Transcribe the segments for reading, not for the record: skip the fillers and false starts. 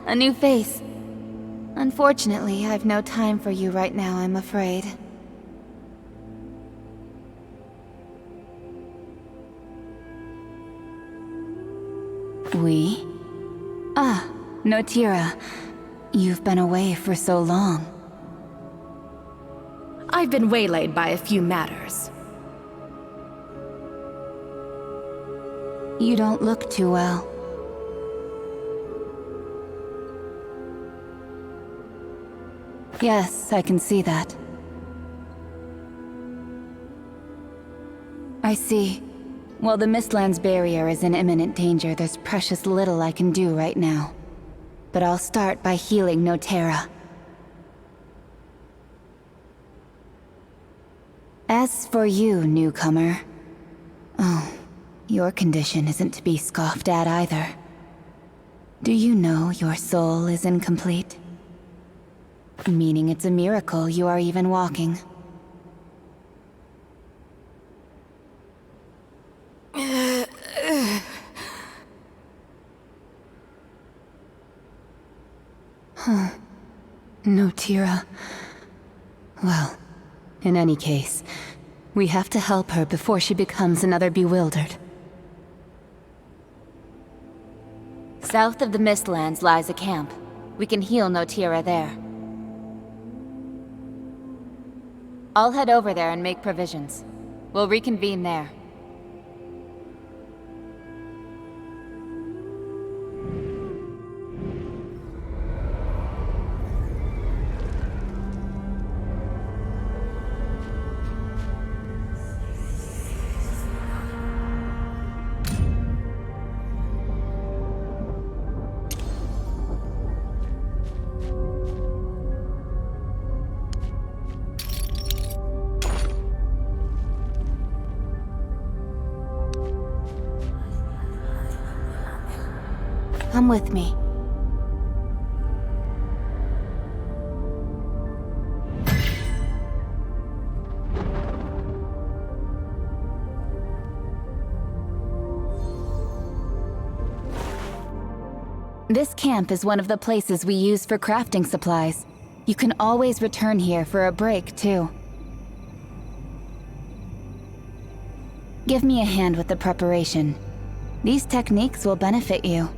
a new face. Unfortunately, I've no time for you right now, I'm afraid. We? Ah, Notira. You've been away for so long. I've been waylaid by a few matters. You don't look too well. Yes, I can see that. I see. While the Mistlands barrier is in imminent danger, there's precious little I can do right now. But I'll start by healing Notera. As for you, newcomer... Oh, your condition isn't to be scoffed at either. Do you know your soul is incomplete? Meaning it's a miracle you are even walking. Huh. Notira. Well, in any case, we have to help her before she becomes another bewildered. South of the Mistlands lies a camp. We can heal Notira there. I'll head over there and make provisions. We'll reconvene there. Come with me. This camp is one of the places we use for crafting supplies. You can always return here for a break, too. Give me a hand with the preparation. These techniques will benefit you.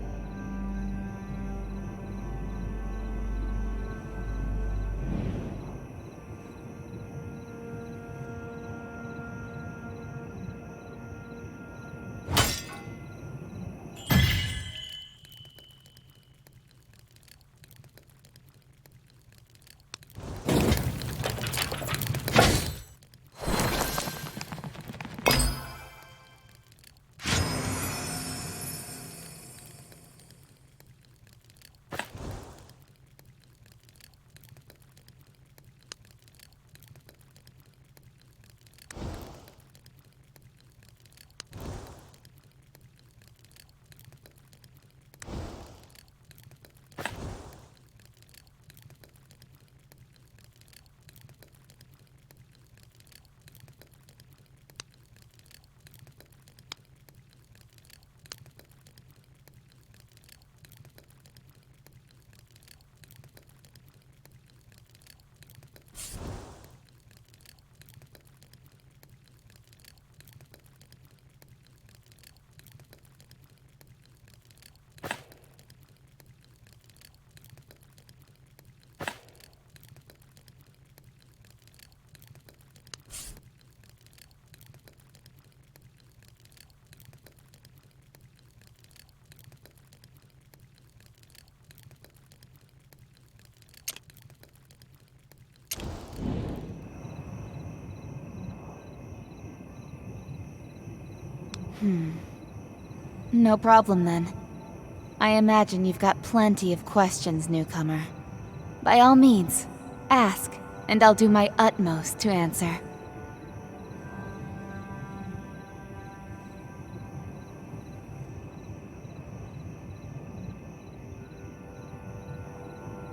No problem then. I imagine you've got plenty of questions, newcomer. By all means, ask, and I'll do my utmost to answer.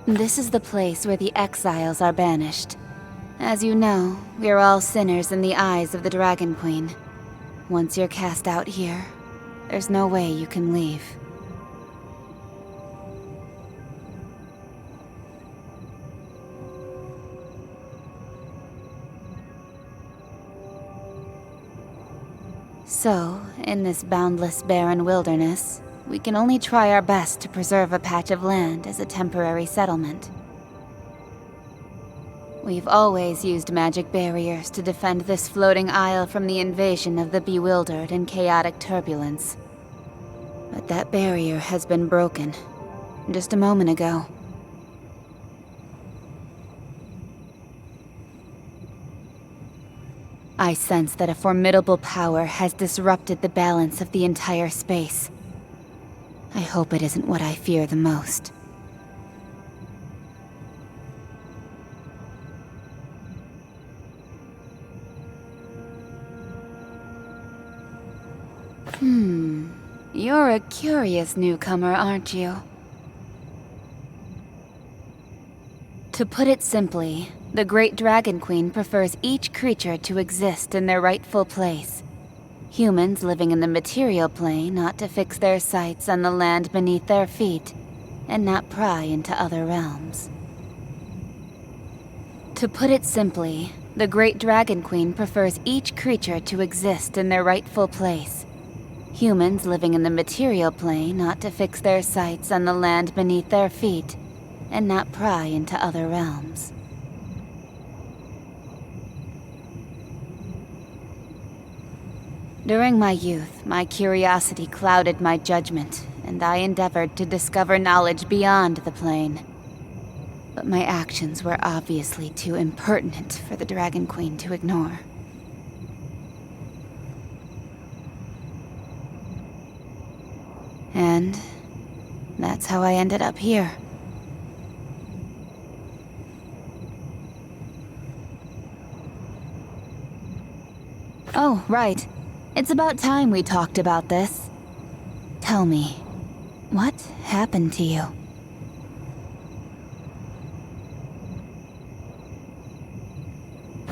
This is the place where the exiles are banished. As you know, we're all sinners in the eyes of the Dragon Queen. Once you're cast out here, there's no way you can leave. So, in this boundless barren wilderness, we can only try our best to preserve a patch of land as a temporary settlement. We've always used magic barriers to defend this floating isle from the invasion of the bewildered and chaotic turbulence. But that barrier has been broken, just a moment ago. I sense that a formidable power has disrupted the balance of the entire space. I hope it isn't what I fear the most. You're a curious newcomer, aren't you? To put it simply, the Great Dragon Queen prefers each creature to exist in their rightful place. Humans living in the material plane ought to fix their sights on the land beneath their feet, and not pry into other realms. To put it simply, the Great Dragon Queen prefers each creature to exist in their rightful place. Humans living in the material plane ought to fix their sights on the land beneath their feet, and not pry into other realms. During my youth, my curiosity clouded my judgment, and I endeavored to discover knowledge beyond the plane. But my actions were obviously too impertinent for the Dragon Queen to ignore. And that's how I ended up here. Oh, right. It's about time we talked about this. Tell me, what happened to you?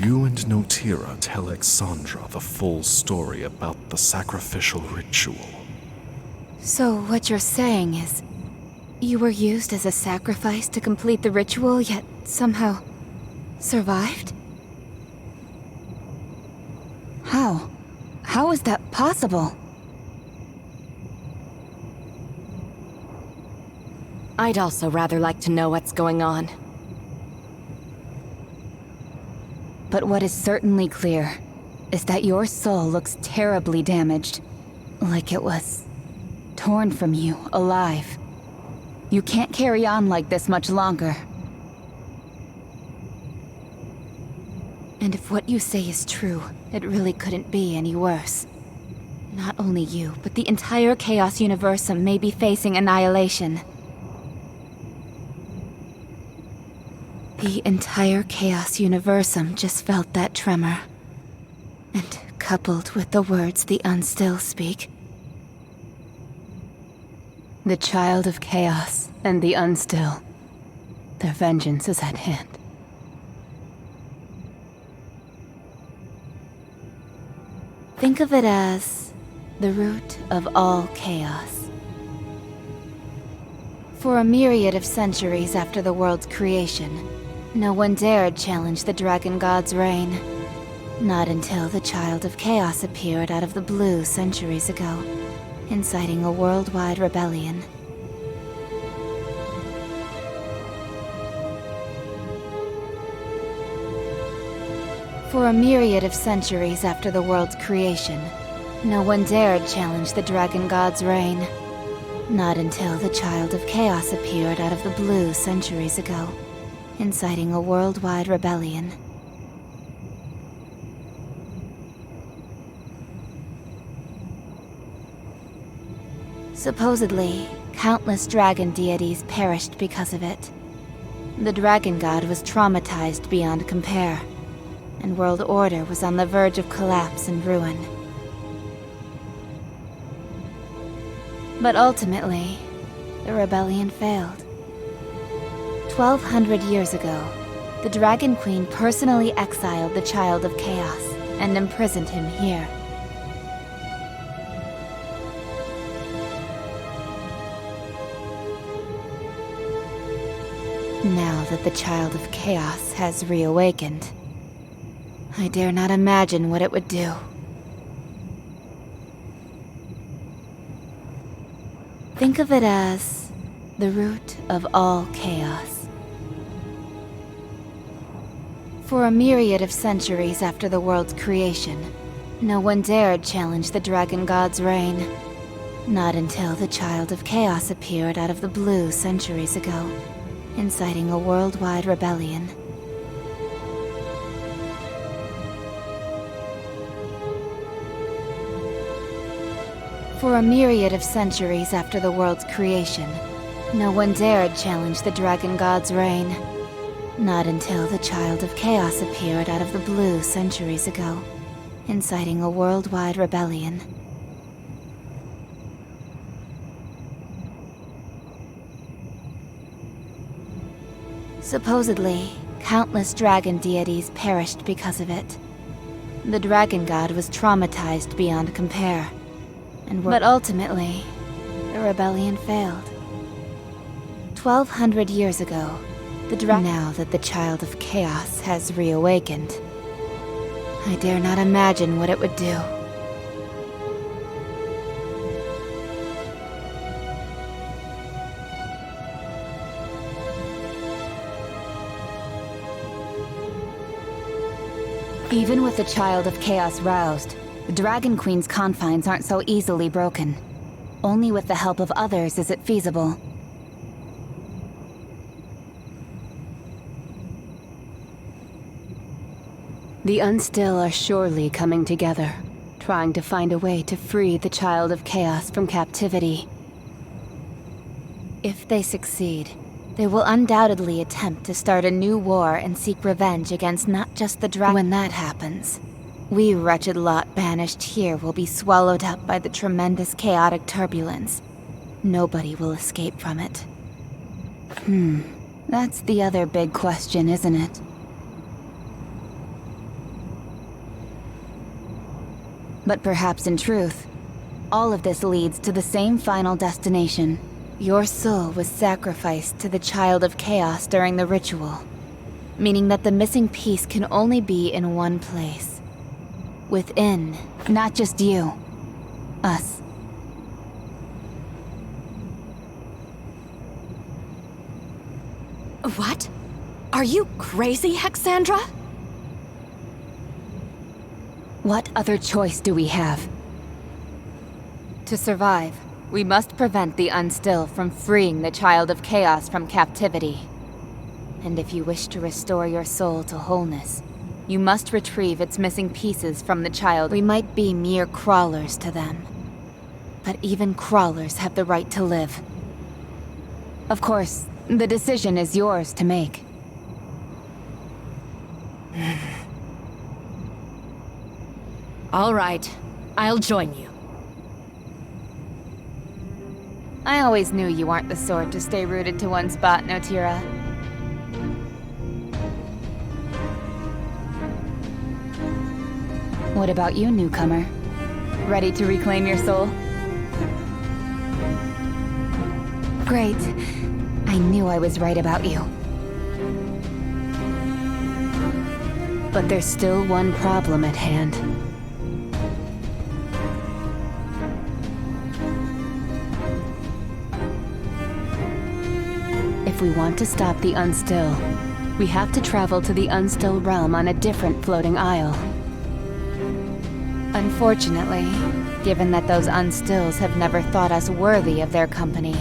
You and Notira tell Exandra the full story about the sacrificial ritual. So what you're saying is, you were used as a sacrifice to complete the ritual, yet somehow survived? How? How is that possible? I'd also rather like to know what's going on. But what is certainly clear is that your soul looks terribly damaged, like it was torn from you alive. You can't carry on like this much longer. And if what you say is true, it really couldn't be any worse. Not only you, but the entire Chaos Universum may be facing annihilation. The entire Chaos Universum just felt that tremor. And coupled with the words the Unstill speak, the Child of Chaos and the Unstill, their vengeance is at hand. Think of it as the root of all chaos. For a myriad of centuries after the world's creation, no one dared challenge the Dragon God's reign. Not until the Child of Chaos appeared out of the blue centuries ago, inciting a worldwide rebellion. For a myriad of centuries after the world's creation, no one dared challenge the Dragon God's reign. Not until the Child of Chaos appeared out of the blue centuries ago, inciting a worldwide rebellion. Supposedly, countless dragon deities perished because of it. The Dragon God was traumatized beyond compare, and world order was on the verge of collapse and ruin. But ultimately, the rebellion failed. 1,200 years ago, the Dragon Queen personally exiled the Child of Chaos and imprisoned him here. Now that the Child of Chaos has reawakened, I dare not imagine what it would do. Think of it as the root of all chaos. For a myriad of centuries after the world's creation, no one dared challenge the Dragon God's reign. Not until the Child of Chaos appeared out of the blue centuries ago, inciting a worldwide rebellion. For a myriad of centuries after the world's creation, no one dared challenge the Dragon God's reign. Not until the Child of Chaos appeared out of the blue centuries ago, inciting a worldwide rebellion. Supposedly, countless dragon deities perished because of it. The Dragon God was traumatized beyond compare. But ultimately, the rebellion failed. 1,200 years ago, now that the Child of Chaos has reawakened, I dare not imagine what it would do. Even with the Child of Chaos roused, the Dragon Queen's confines aren't so easily broken. Only with the help of others is it feasible. The Unstill are surely coming together, trying to find a way to free the Child of Chaos from captivity. If they succeed, they will undoubtedly attempt to start a new war and seek revenge against not just the dragon. When that happens, we wretched lot banished here will be swallowed up by the tremendous chaotic turbulence. Nobody will escape from it. That's the other big question, isn't it? But perhaps in truth, all of this leads to the same final destination. Your soul was sacrificed to the Child of Chaos during the ritual, meaning that the missing piece can only be in one place. Within, not just you. Us. What? Are you crazy, Hexandra? What other choice do we have? To survive, we must prevent the Unstill from freeing the Child of Chaos from captivity. And if you wish to restore your soul to wholeness, you must retrieve its missing pieces from the Child. We might be mere crawlers to them, but even crawlers have the right to live. Of course, the decision is yours to make. All right, I'll join you. I always knew you aren't the sort to stay rooted to one spot, Notira. What about you, newcomer? Ready to reclaim your soul? Great. I knew I was right about you. But there's still one problem at hand. If we want to stop the Unstill, we have to travel to the Unstill realm on a different floating isle. Unfortunately, given that those Unstills have never thought us worthy of their company,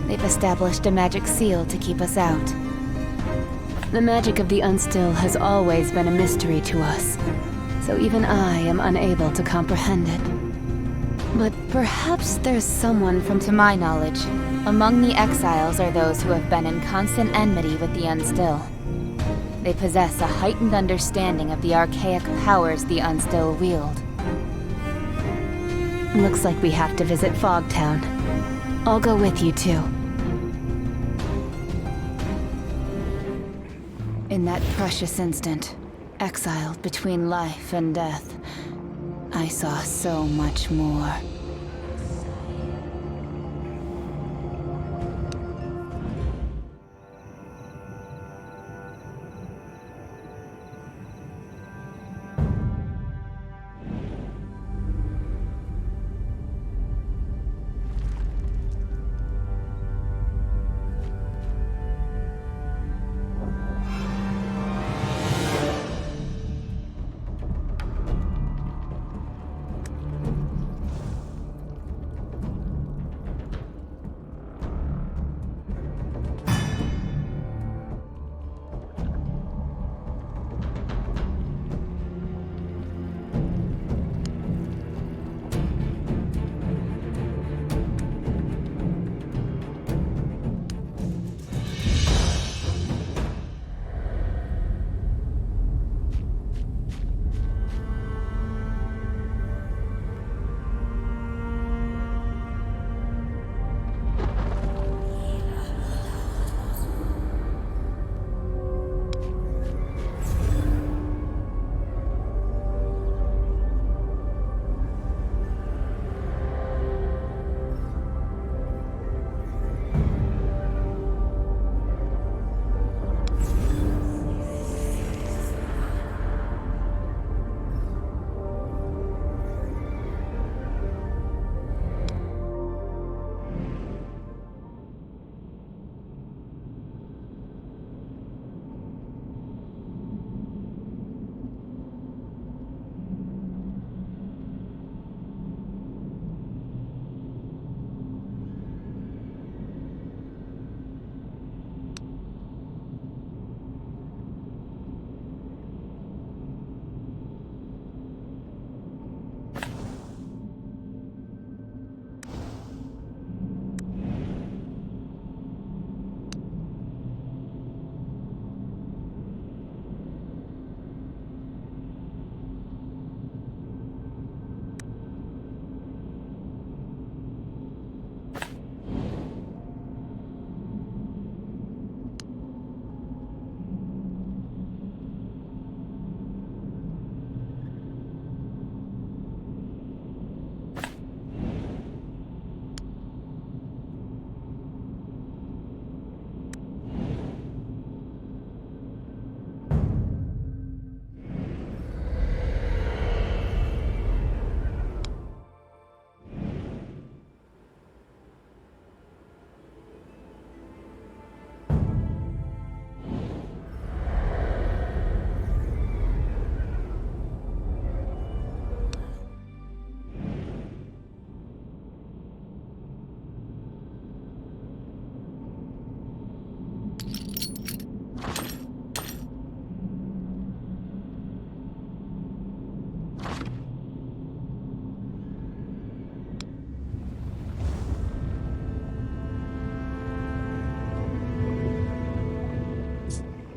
they've established a magic seal to keep us out. The magic of the Unstill has always been a mystery to us, so even I am unable to comprehend it. But perhaps there's someone from, to my knowledge, among the exiles are those who have been in constant enmity with the Unstill. They possess a heightened understanding of the archaic powers the Unstill wield. Looks like we have to visit Fogtown. I'll go with you too. In that precious instant, exiled between life and death, I saw so much more.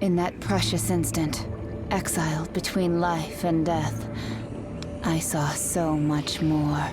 In that precious instant, exiled between life and death, I saw so much more.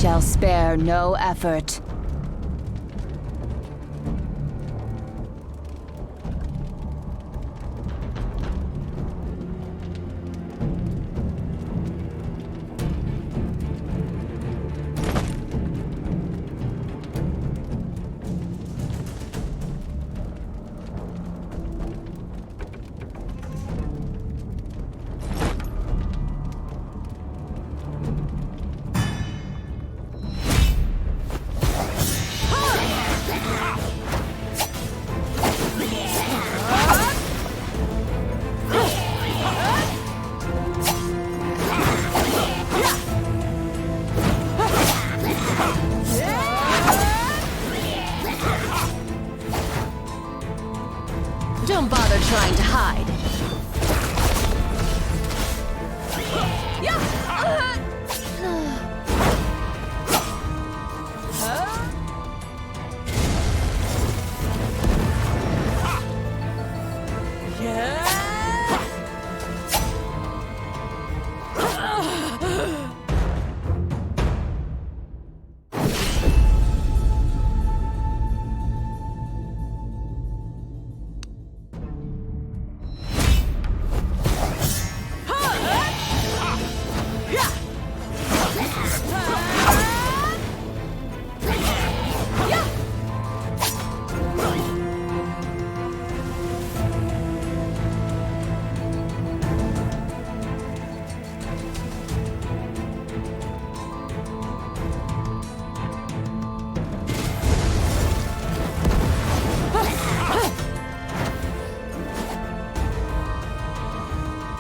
shall spare no effort. Don't bother trying to hide.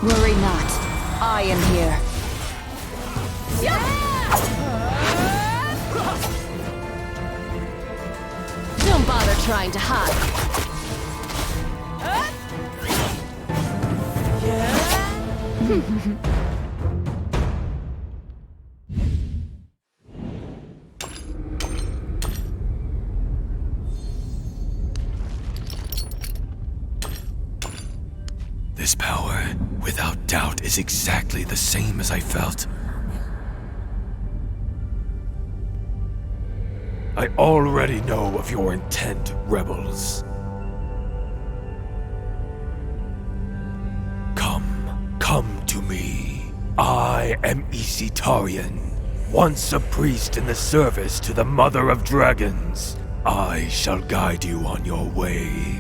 Worry not. I am here. Don't bother trying to hide. This power, without doubt, is exactly the same as I felt. I already know of your intent, rebels. Come to me. I am Isitarian, once a priest in the service to the Mother of Dragons. I shall guide you on your way.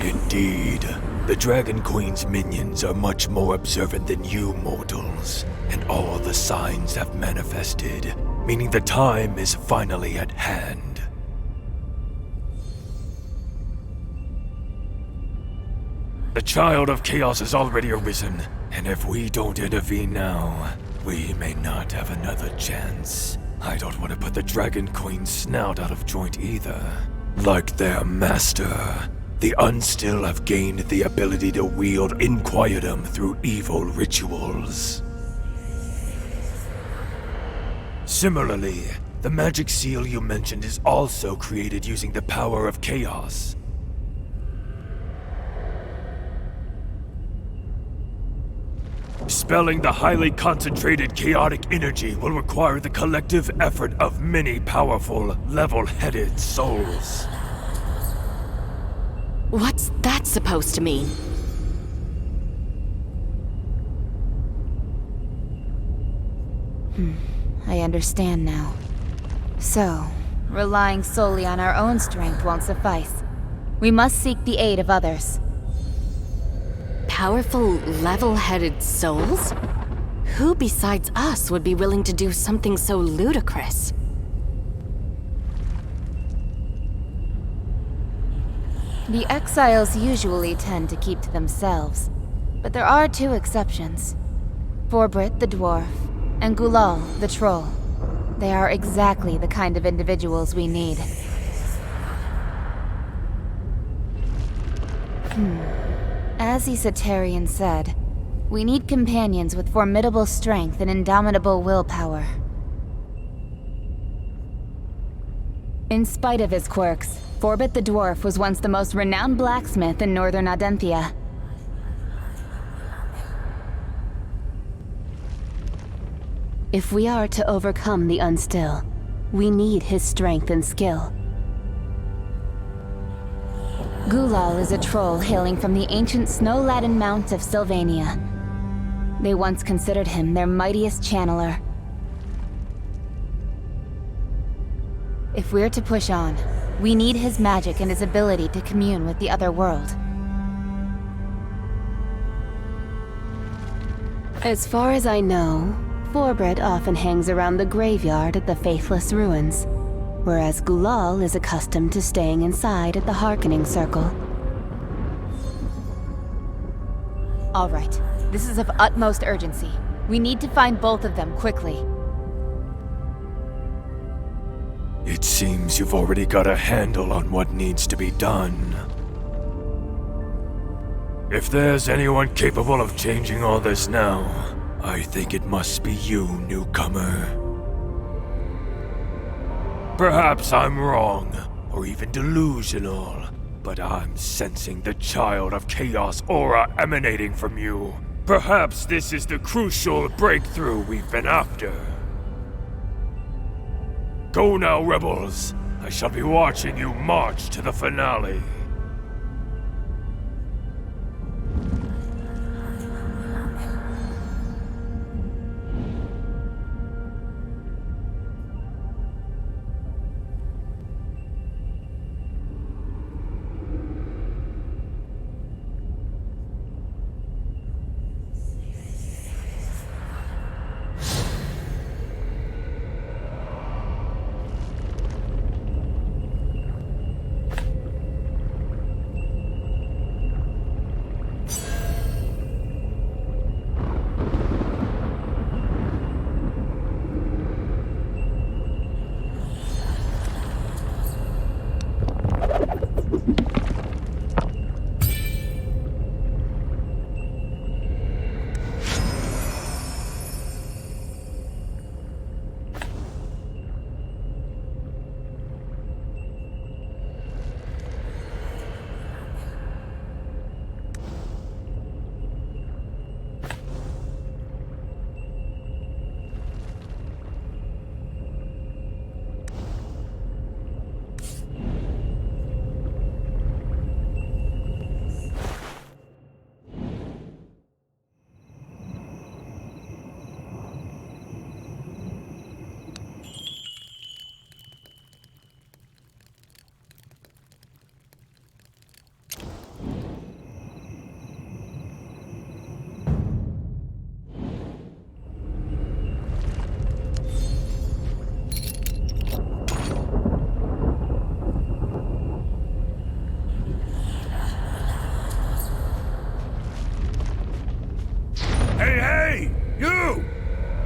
Indeed, the Dragon Queen's minions are much more observant than you mortals, and all the signs have manifested, meaning the time is finally at hand. The Child of Chaos has already arisen, and if we don't intervene now, we may not have another chance. I don't want to put the Dragon Queen's snout out of joint either. Like their master, the Unstill have gained the ability to wield Inquietum through evil rituals. Similarly, the magic seal you mentioned is also created using the power of chaos. Dispelling the highly concentrated chaotic energy will require the collective effort of many powerful, level-headed souls. What's that supposed to mean? I understand now. So, relying solely on our own strength won't suffice. We must seek the aid of others. Powerful, level-headed souls? Who besides us would be willing to do something so ludicrous? The exiles usually tend to keep to themselves, but there are two exceptions. Forbrit the dwarf, and Gulal the troll. They are exactly the kind of individuals we need. As Esoterian said, we need companions with formidable strength and indomitable willpower. In spite of his quirks, Forbit the Dwarf was once the most renowned blacksmith in northern Adenthia. If we are to overcome the Unstill, we need his strength and skill. Gulal is a troll hailing from the ancient snow-laden mount of Sylvania. They once considered him their mightiest channeler. If we're to push on, we need his magic and his ability to commune with the other world. As far as I know, Forbit often hangs around the graveyard at the Faithless Ruins, whereas Gulal is accustomed to staying inside at the Hearkening Circle. All right, this is of utmost urgency. We need to find both of them quickly. It seems you've already got a handle on what needs to be done. If there's anyone capable of changing all this now, I think it must be you, newcomer. Perhaps I'm wrong, or even delusional, but I'm sensing the child of chaos aura emanating from you. Perhaps this is the crucial breakthrough we've been after. Go now, rebels. I shall be watching you march to the finale.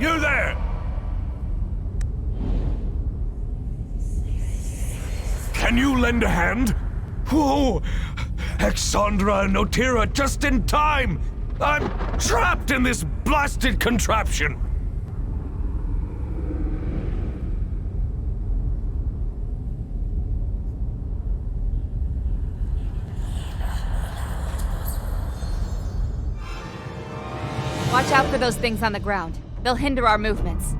You there! Can you lend a hand? Whoa! Exandra and Notira just in time! I'm trapped in this blasted contraption! Watch out for those things on the ground. They'll hinder our movements.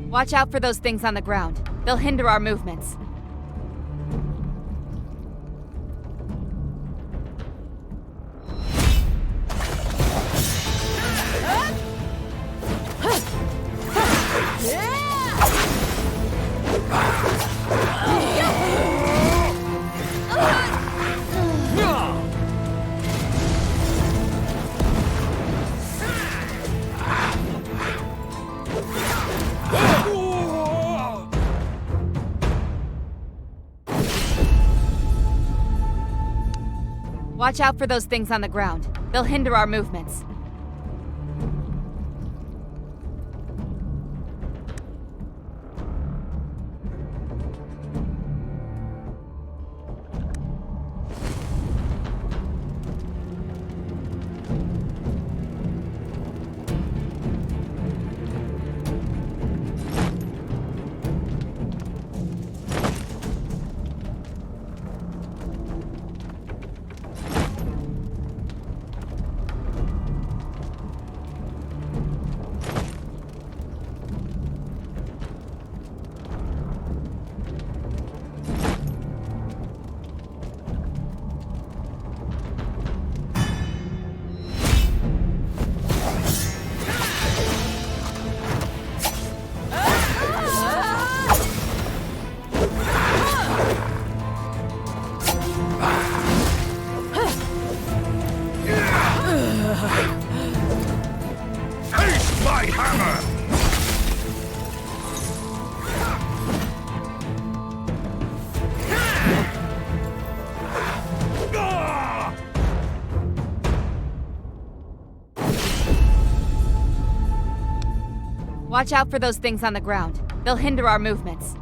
Watch out for those things on the ground. They'll hinder our movements. Watch out for those things on the ground. They'll hinder our movements. Watch out for those things on the ground. They'll hinder our movements.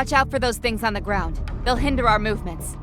Watch out for those things on the ground. They'll hinder our movements.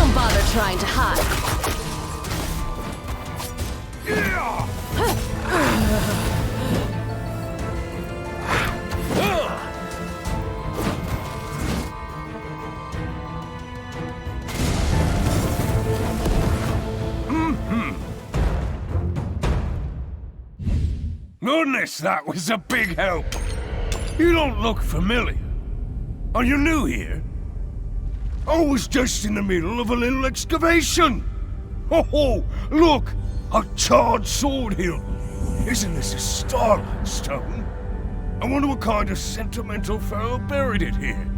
Don't bother trying to hide. Goodness, that was a big help. You don't look familiar. Are you new here? I was just in the middle of a little excavation. Oh, look! A charred sword hilt. Isn't this a starlight stone? I wonder what kind of sentimental fellow buried it here.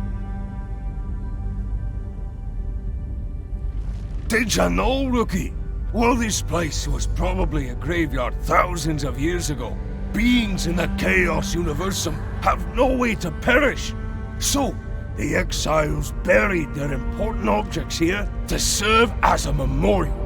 Did ya know, rookie? Well, this place was probably a graveyard thousands of years ago. Beings in the Chaos Universum have no way to perish. So, the exiles buried their important objects here to serve as a memorial.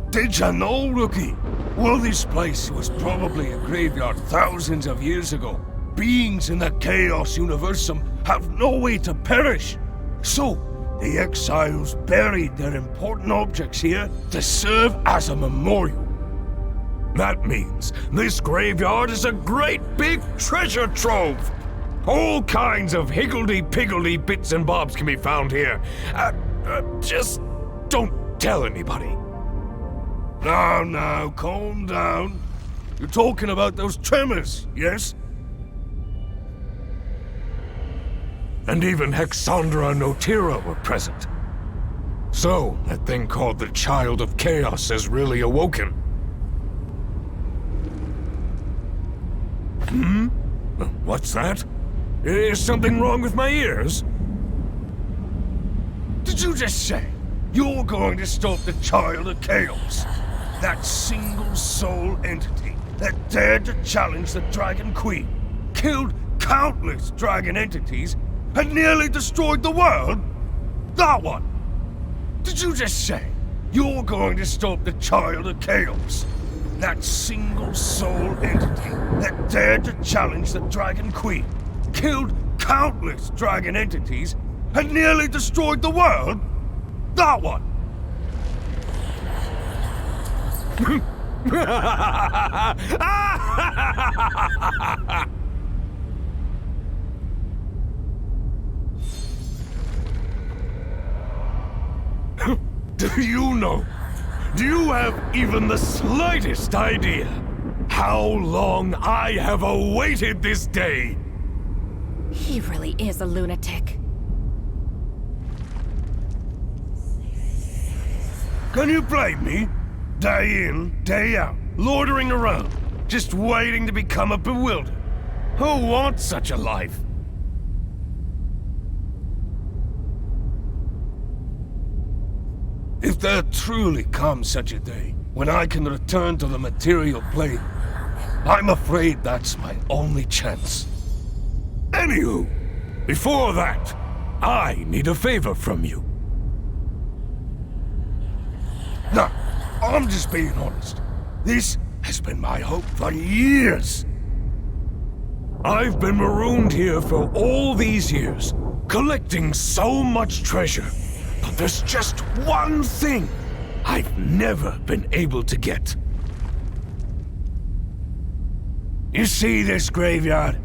Did ya know, rookie? Well, this place was probably a graveyard thousands of years ago. Beings in the Chaos Universum have no way to perish. So, the exiles buried their important objects here to serve as a memorial. That means this graveyard is a great big treasure trove. All kinds of higgledy-piggledy bits and bobs can be found here. Just don't tell anybody. Now, calm down. You're talking about those tremors, yes? And even Hexandra and Notira were present. So, that thing called the Child of Chaos has really awoken. What's that? Is something wrong with my ears? Did you just say you're going to stop the Child of Chaos? That single soul entity that dared to challenge the Dragon Queen, killed countless dragon entities, and nearly destroyed the world? That one! Did you just say you're going to stop the Child of Chaos? That single soul entity that dared to challenge the Dragon Queen, killed countless dragon entities, and nearly destroyed the world? That one! Do you know? Do you have even the slightest idea how long I have awaited this day? He really is a lunatic. Can you blame me? Day in, day out, loitering around, just waiting to become a bewildered. Who wants such a life? If there truly comes such a day, when I can return to the material plane, I'm afraid that's my only chance. Anywho, before that, I need a favor from you. No, I'm just being honest. This has been my hope for years. I've been marooned here for all these years, collecting so much treasure. But there's just one thing I've never been able to get. You see this graveyard?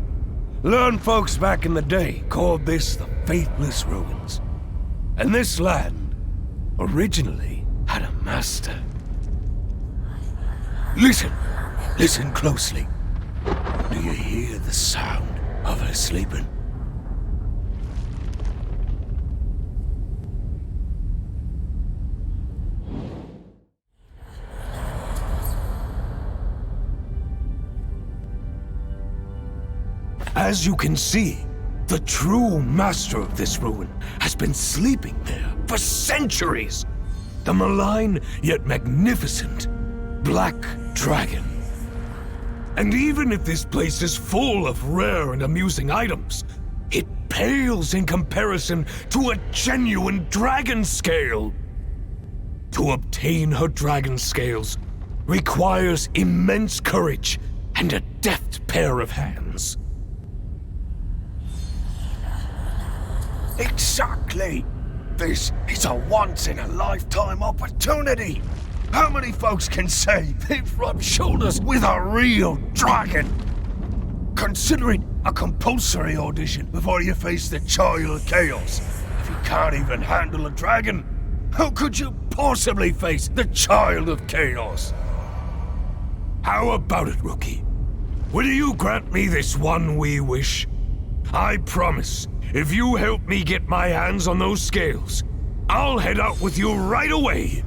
Learned folks back in the day called this the Faithless Ruins. And this land originally had a master. Listen closely. Do you hear the sound of her sleeping? As you can see, the true master of this ruin has been sleeping there for centuries. The malign yet magnificent Black Dragon. And even if this place is full of rare and amusing items, it pales in comparison to a genuine dragon scale. To obtain her dragon scales requires immense courage and a deft pair of hands. Exactly. This is a once-in-a-lifetime opportunity. How many folks can say they've rubbed shoulders with a real dragon? Considering a compulsory audition before you face the Child of Chaos. If you can't even handle a dragon, how could you possibly face the Child of Chaos? How about it, Rookie? Will you grant me this one wee wish? I promise, if you help me get my hands on those scales, I'll head out with you right away.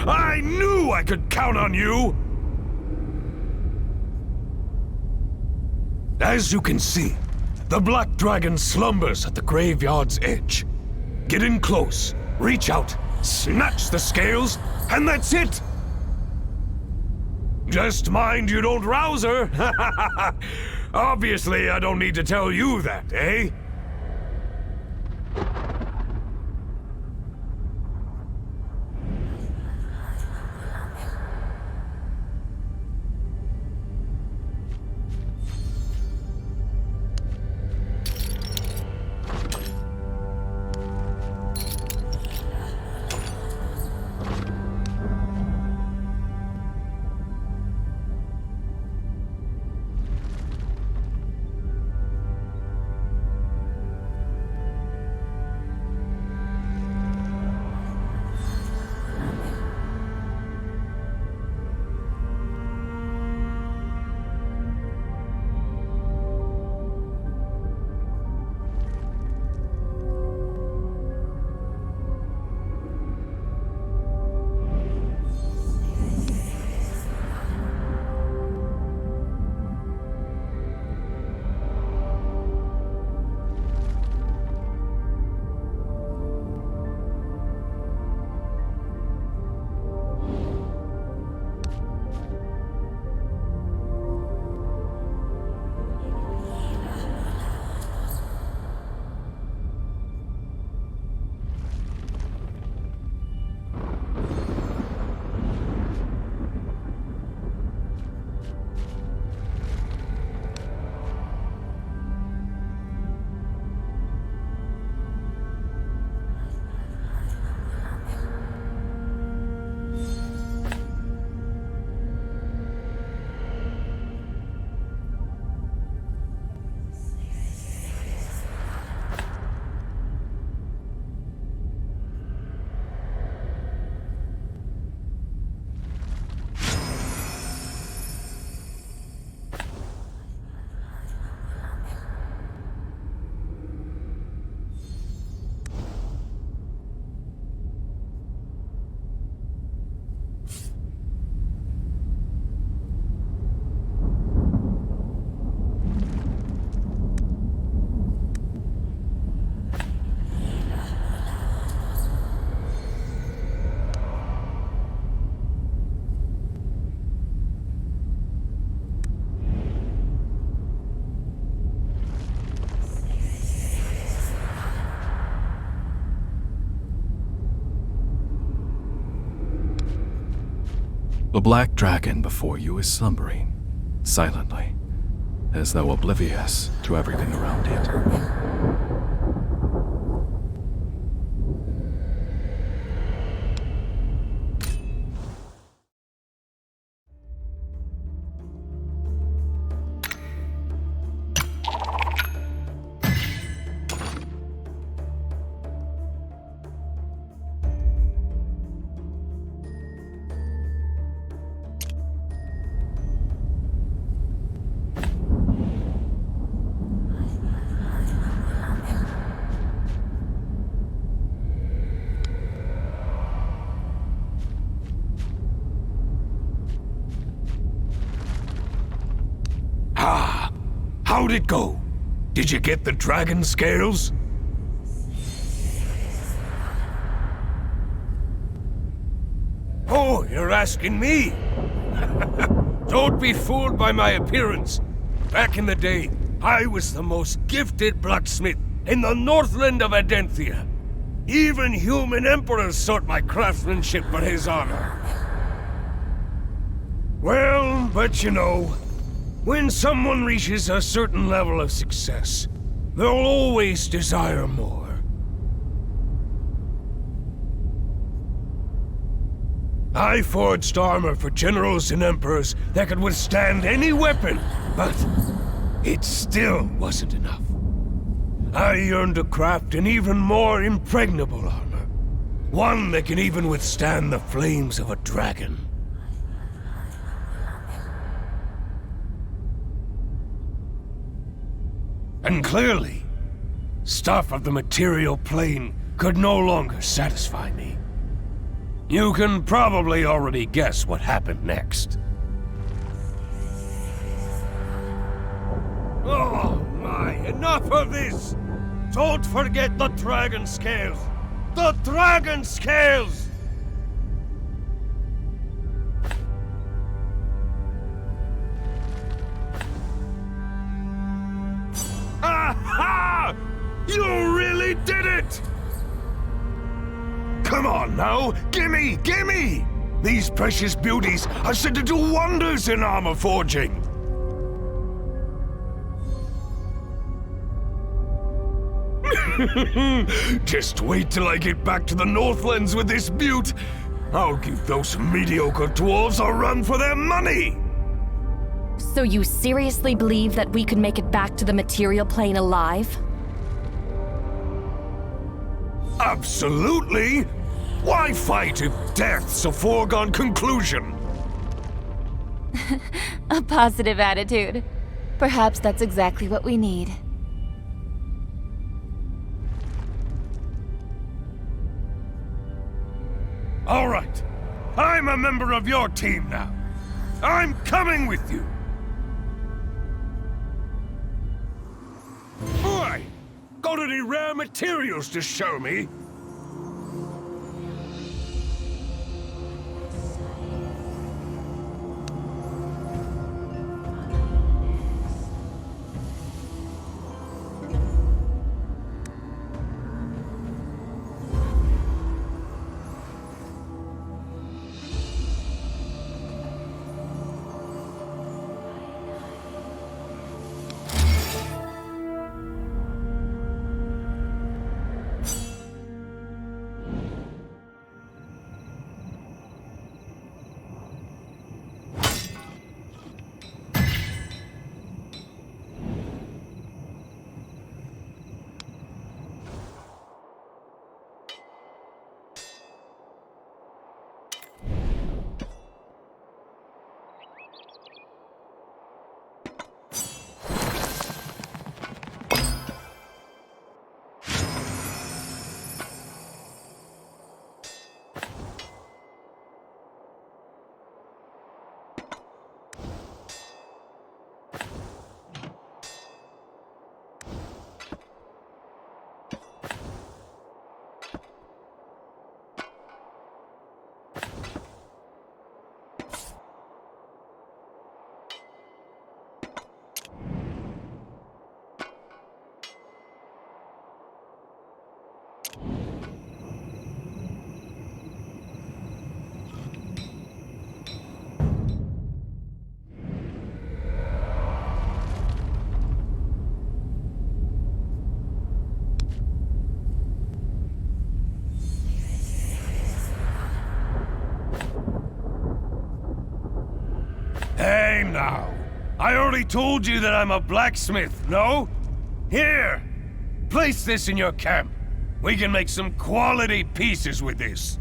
I knew I could count on you! As you can see, the Black Dragon slumbers at the graveyard's edge. Get in close, reach out, snatch the scales, and that's it! Just mind you don't rouse her! Obviously, I don't need to tell you that, eh? The black dragon before you is slumbering, silently, as though oblivious to everything around it. How'd it go? Did you get the dragon scales? Oh, you're asking me? Don't be fooled by my appearance. Back in the day, I was the most gifted blacksmith in the Northland of Adenthia. Even human emperors sought my craftsmanship for his honor. Well, but you know, when someone reaches a certain level of success, they'll always desire more. I forged armor for generals and emperors that could withstand any weapon, but it still wasn't enough. I yearned to craft an even more impregnable armor. One that can even withstand the flames of a dragon. And clearly, stuff of the material plane could no longer satisfy me. You can probably already guess what happened next. Oh my, enough of this! Don't forget the dragon scales! The dragon scales! Aha! You really did it! Come on now, gimme, gimme! These precious beauties are said to do wonders in armor forging. Just wait till I get back to the Northlands with this butte. I'll give those mediocre dwarves a run for their money! So you seriously believe that we could make it back to the material plane alive? Absolutely! Why fight if death's a foregone conclusion? A positive attitude. Perhaps that's exactly what we need. All right. I'm a member of your team now. I'm coming with you. Boy, got any rare materials to show me? Hey now, I already told you that I'm a blacksmith, no? Here, place this in your camp. We can make some quality pieces with this.